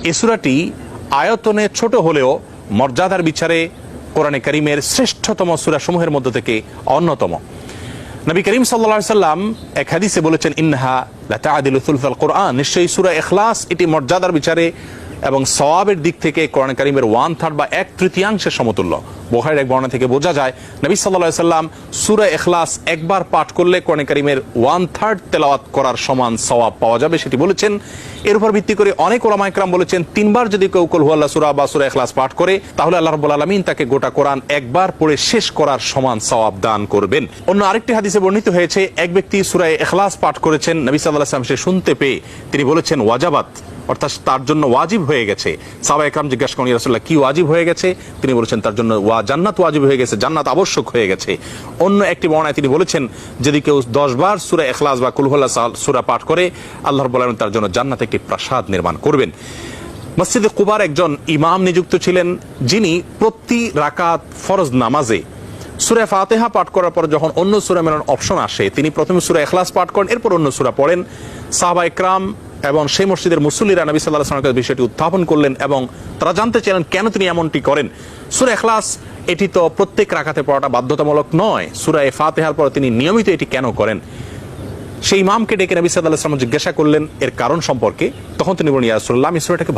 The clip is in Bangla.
এই সূরাটি আয়তনে ছোট হলেও মর্যাদার বিচারে কোরআনে কারীমের শ্রেষ্ঠতম সূরাসমূহের মধ্য থেকে অন্যতম। নবী করিম সাল্লাল্লাহু আলাইহি সাল্লাম এক হাদিসে বলেছেন, ইন্নাহা লাতা'দিলু সুলসাল কোরআন, নিশ্চয়ই সূরা ইখলাস এটি মর্যাদার বিচারে এবং সওয়াবের দিক থেকে কোরআন কারীমের 1/3 বা 1/3 সমতুল্য। বুখারীর এক বর্ণনা থেকে বোঝা যায় নবী সাল্লাল্লাহু আলাইহি সাল্লাম সূরা ইখলাস একবার পাঠ করলে কোরআন কারীমের 1/3 তেলাওয়াত করার সমান সওয়াব পাওয়া যাবে, সেটি বলেছেন। এর উপর ভিত্তি করে অনেক উলামা ইকরাম বলেছেন, 3 বার যদি কেউ কুল হুয়াল্লাহ সূরা বা সূরা ইখলাস পাঠ করে তাহলে আল্লাহ রাব্বুল আলামিন তাকে গোটা কোরআন একবার পড়ে শেষ করার সমান সওয়াব দান করবেন। অন্য আরেকটি হাদিসে বর্ণিত হয়েছে, এক ব্যক্তি সূরা ইখলাস পাঠ করেছেন, নবী সাল্লাল্লাহু আলাইহি ওয়াসাল্লাম সে শুনতে পেয়ে তিনি বলেছেন ওয়াজাবাত, অর্থাৎ তার জন্য ওয়াজিব হয়ে গেছে। সাহাবা ইকরাম জিজ্ঞাসা করেন, ইয়া রাসূলুল্লাহ কি ওয়াজিব হয়ে গেছে? তিনি বলেছেন তার জন্য জান্নাত ওয়াজিব হয়ে গেছে, জান্নাত আবশ্যক হয়ে গেছে। অন্য একটি বর্ণনায় তিনি বলেছেন, যদি কেউ 10 বার সূরা ইখলাস বা কুল হুয়াল্লাহ সূরা পাঠ করে আল্লাহ রাব্বুল আলামিন তার জন্য জান্নাতে একটি প্রাসাদ নির্মাণ করবেন। মসজিদে কুবার একজন ইমাম নিযুক্ত ছিলেন, যিনি প্রতি রাকাত ফরজ নামাজে সূরা ফাতিহা পাঠ করার পর যখন অন্য সূরা মেলানোর অপশন আসে তিনি প্রথমে সূরা ইখলাস পাঠ করেন, এরপর অন্য সূরা পড়েন। সাহাবা ইকরাম এবং সেই মসজিদের মুসল্লিরা নবী সাল্লাল্লাহু আলাইহি ওয়াসাল্লামের বিষয়টি উত্থাপন করলেন এবং তারা জানতে চাইলেন কেন তিনি এমনটি করেন। সূরা ইখলাস এটি তো প্রত্যেক রাকাতে পড়াটা বাধ্যতামূলক নয়, সূরা ফাতিহার পর তিনি নিয়মিত এটি কেন করেন? সেই ইমামকে ডেকে নবী সাল্লাল্লাহু আলাইহি ওয়াসাল্লাম জিজ্ঞাসা করলেন এর কারণ সম্পর্কে। তখন তিনি বলেন, ইয়া রাসূলুল্লাহ, আমি সূরাটাকে